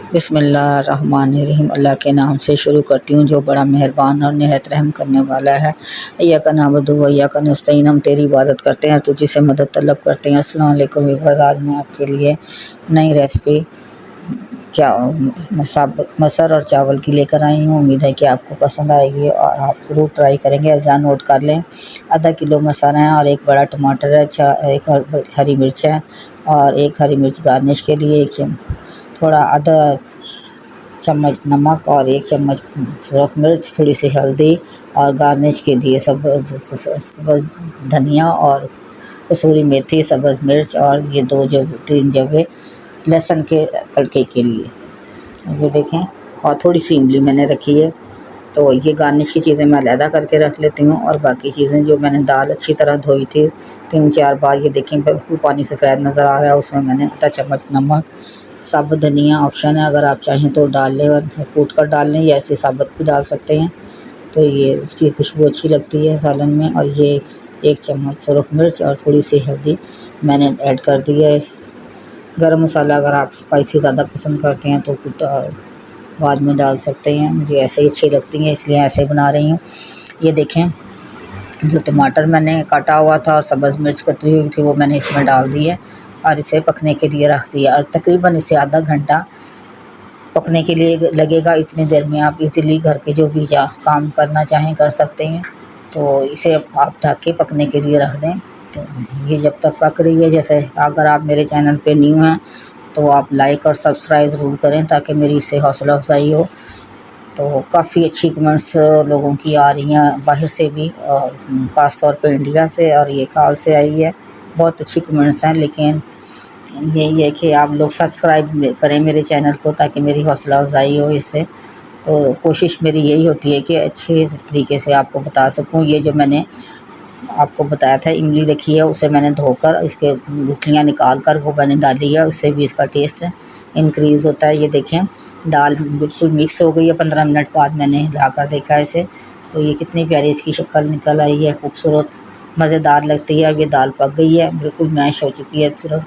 बिस्मिल्लाहिर्रहमानिर्रहीम। अल्लाह के नाम से शुरू करती हूँ जो बड़ा मेहरबान और निहायत रहम करने वाला है। इय्याका नअबुदु व इय्याका नस्तईन। हम तेरी इबादत करते हैं, तुझी से मदद तलब करते हैं। अस्सलाम वालेकुम व्यूअर्स, आज मैं आपके लिए नई रेसिपी मसर और चावल की लेकर आई हूँ। उम्मीद है कि आपको पसंद आएगी और आप ज़रूर ट्राई करेंगे। अज़ा नोट कर लें, आधा किलो मसाला है और एक बड़ा टमाटर है, एक हरी मिर्च है और एक हरी मिर्च गार्निश के लिए, थोड़ा आधा चम्मच नमक और एक चम्मच सूरख मिर्च, थोड़ी सी हल्दी और गार्निश के लिए सब्ज़ धनिया और कसूरी मेथी, सब्ज़ मिर्च और ये 3 जवे लहसुन के तड़के के लिए। ये देखें, और थोड़ी सी इमली मैंने रखी है। तो ये गार्निश की चीज़ें मैं अलहदा करके रख लेती हूँ और बाकी चीज़ें जो मैंने दाल अच्छी तरह धोई थी 3-4 बार, ये देखें बिल्कुल पानी सफ़ेद नज़र आ रहा है। उसमें मैंने आधा चम्मच नमक, साबुत धनिया ऑप्शन है, अगर आप चाहें तो डाल लें और कूट कर डाल लें या ऐसे साबुत भी डाल सकते हैं, तो ये उसकी खुशबू अच्छी लगती है सालन में। और ये 1 चम्मच सुरख मिर्च और थोड़ी सी हल्दी मैंने ऐड कर दी है। गरम मसाला अगर आप स्पाइसी ज़्यादा पसंद करते हैं तो बाद में डाल सकते हैं, मुझे ऐसे ही अच्छी लगती हैं इसलिए ऐसे बना रही हूँ। ये देखें, जो टमाटर मैंने काटा हुआ था और सब्ज़ मिर्च कटी हुई थी वो मैंने इसमें डाल दी है और इसे पकने के लिए रख दिया और तकरीबन इसे आधा घंटा पकने के लिए लगेगा। इतनी देर में आप इजीली घर के जो भी काम करना चाहें कर सकते हैं। तो इसे आप ढक के पकने के लिए रख दें। तो ये जब तक पक रही है, जैसे अगर आप मेरे चैनल पे न्यू हैं तो आप लाइक और सब्सक्राइब ज़रूर करें ताकि मेरी इससे हौसला अफजाई हो। तो काफ़ी अच्छी कमेंट्स लोगों की आ रही हैं बाहर से भी और ख़ास तौर पे इंडिया से, और ये कॉल से आई है। बहुत अच्छी कमेंट्स हैं, लेकिन यही है कि आप लोग सब्सक्राइब करें मेरे चैनल को ताकि मेरी हौसला अफजाई हो इससे। तो कोशिश मेरी यही होती है कि अच्छे तरीके से आपको बता सकूं। ये जो मैंने आपको बताया था इमली रखी है, उसे मैंने धोकर इसके गुठलियाँ निकाल कर वो मैंने डाली है, उससे भी इसका टेस्ट इंक्रीज़ होता है। ये देखें, दाल बिल्कुल मिक्स हो गई है। 15 मिनट बाद मैंने हिलाकर देखा इसे, तो ये कितनी प्यारी इसकी शक्ल निकल आई है, खूबसूरत मज़ेदार लगती है। अब ये दाल पक गई है, बिल्कुल मैश हो चुकी है, सिर्फ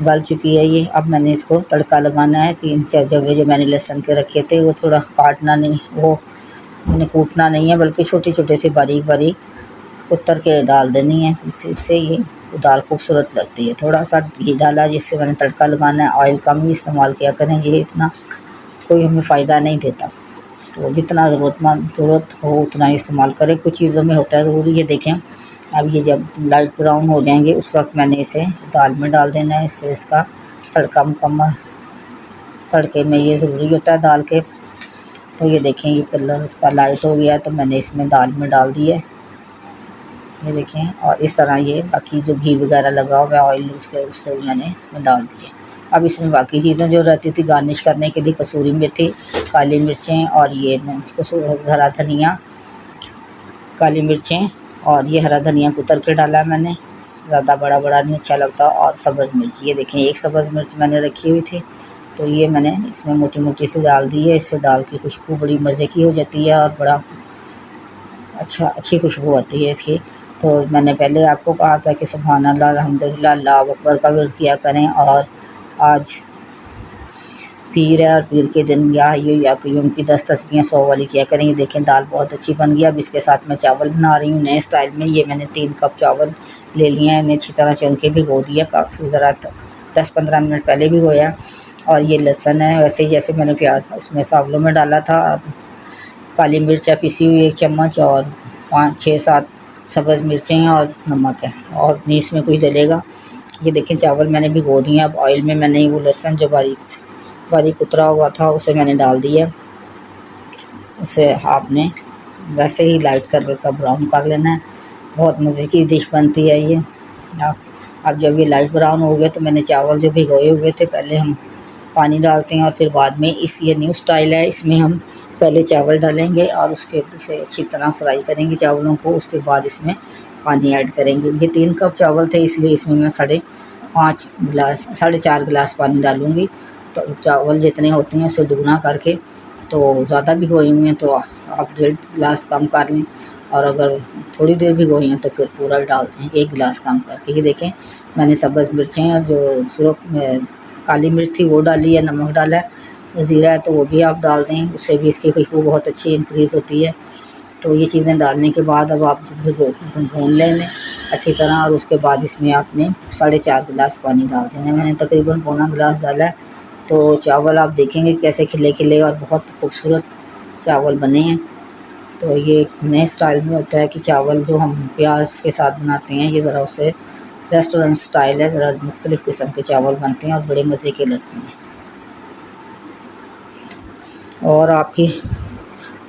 गल चुकी है ये। अब मैंने इसको तड़का लगाना है। 3-4 जवे जो मैंने लहसुन के रखे थे वो थोड़ा काटना नहीं, वो मैंने कूटना नहीं है बल्कि छोटे छोटे से बारीक बारीक कुतर के डाल देनी है, इससे ये दाल खूबसूरत लगती है। थोड़ा सा घी डाला जिससे मैंने तड़का लगाना है। ऑयल कम ही इस्तेमाल किया करें, ये इतना कोई हमें फ़ायदा नहीं देता, तो जितना ज़रूरत हो उतना इस्तेमाल करें। कुछ चीज़ों में होता है ज़रूरी। ये देखें, अब ये जब लाइट ब्राउन हो जाएंगे उस वक्त मैंने इसे दाल में डाल देना है, इससे इसका तड़का मुकम्मल, तड़के में ये ज़रूरी होता है दाल के। तो ये देखें, ये कलर उसका लाइट हो गया तो मैंने इसमें दाल में डाल दी है। ये देखें, और इस तरह ये बाकी जो घी वगैरह लगा हुआ है ऑयल उसको मैंने इसमें डाल दिया। अब इसमें बाकी चीज़ें जो रहती थी गार्निश करने के लिए, कसूरी मेथी, काली मिर्चें और ये हरा धनिया, काली मिर्चें और ये हरा धनिया कुतर के डाला है मैंने, ज़्यादा बड़ा बड़ा नहीं अच्छा लगता, और सब्ज़ मिर्च। ये देखें, एक सब्ज़ मिर्च मैंने रखी हुई थी तो ये मैंने इसमें मोटी मोटी से डाल दी है। इससे दाल की खुशबू बड़ी मज़े की हो जाती है और बड़ा अच्छी खुशबू आती है इसकी। तो मैंने पहले आपको कहा था कि सुभान अल्लाह, अल्हम्दुलिल्लाह, अल्लाहु अकबर का विर्द किया करें। और आज पीर है और पीर के दिन या क़य्यूम की 10 तस्बीहें 100 वाली किया करें। ये देखें, दाल बहुत अच्छी बन गई। अब इसके साथ मैं चावल बना रही हूँ नए स्टाइल में। ये मैंने 3 कप चावल ले लिए हैं, इन्हें अच्छी तरह चुन के भिगो दिया, काफ़ी ज़रा 10-15 मिनट पहले भिगोया। और ये लहसुन है, वैसे ही जैसे मैंने प्याज उसमें सावलों में डाला था। काली मिर्च है पिसी हुई 1 चम्मच और 5-6-7 सब्ज़ मिर्चें और नमक है, और नहीं इसमें कुछ डलेगा। ये देखें, चावल मैंने भिगो दिए। अब ऑयल में मैंने वो लहसुन जो बारीक उतरा हुआ था उसे मैंने डाल दिया। उसे आपने वैसे ही लाइट कर ब्राउन कर लेना है। बहुत मज़े की डिश बनती है ये। अब जब ये लाइट ब्राउन हो गए तो मैंने चावल जो भिगोए हुए थे, पहले हम पानी डालते हैं और फिर बाद में ये न्यू स्टाइल है, इसमें हम पहले चावल डालेंगे और उसे अच्छी तरह फ्राई करेंगे चावलों को, उसके बाद इसमें पानी ऐड करेंगे। ये 3 कप चावल थे इसलिए इसमें मैं 4.5 गिलास पानी डालूँगी। तो चावल जितने होते हैं उसे दुगना करके, तो ज़्यादा भिगोए हुए हैं तो आप 1.5 गिलास कम कर लें, और अगर थोड़ी देर भिगोए हैं तो फिर पूरा डाल दें 1 गिलास कम करके। ये देखें, मैंने सब्ज़ मिर्चें जो काली मिर्च थी वो डाली है, नमक डाला है, ज़ीरा है तो वो भी आप डाल दें, उससे भी इसकी खुशबू बहुत अच्छी इंक्रीज़ होती है। तो ये चीज़ें डालने के बाद अब आप भून लें अच्छी तरह, और उसके बाद इसमें आपने 4.5 गिलास पानी डाल देना है। मैंने तकरीबन पौना गिलास डाला है। तो चावल आप देखेंगे कैसे खिले खिले और बहुत खूबसूरत चावल बने हैं। तो ये नए स्टाइल में होता है कि चावल जो हम प्याज के साथ बनाते हैं, ये ज़रा उससे रेस्टोरेंट स्टाइल है, ज़रा मुख्तलिफ़ किस्म के चावल बनते हैं और बड़े मज़े के लगते हैं। और आपकी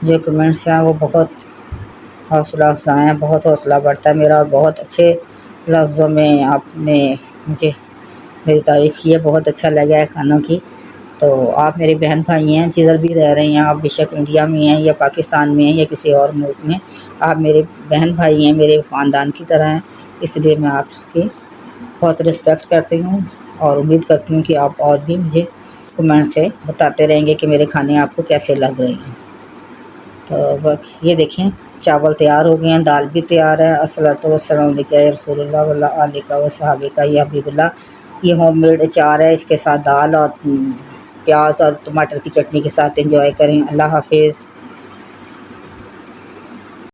जो कमेंट्स हैं वो बहुत हौसला अफ़ज़ा हैं, बहुत हौसला बढ़ता है मेरा, और बहुत अच्छे लफ्ज़ों में आपने मुझे मेरी तारीफ़ की है, बहुत अच्छा लगा है खानों की। तो आप मेरे बहन भाई हैं, जिधर भी रह रहे हैं आप, बेशक इंडिया में हैं या पाकिस्तान में हैं या किसी और मुल्क में, आप मेरे बहन भाई हैं, मेरे ख़ानदान की तरह हैं, इसलिए मैं आपकी बहुत रिस्पेक्ट करती हूँ और उम्मीद करती हूँ कि आप और भी मुझे कमेंट से बताते रहेंगे कि मेरे खाने आपको कैसे लग रहे हैं। तो ये देखें चावल तैयार हो गए हैं, दाल भी तैयार है। अस्सलातु वस्सलामु अलैका या रसूलुल्लाह व अला आलिका व सहाबिका या हबीबल्लाह। ये होममेड अचार है, इसके साथ दाल और प्याज और टमाटर की चटनी के साथ एंजॉय करें। अल्लाह हाफिज़।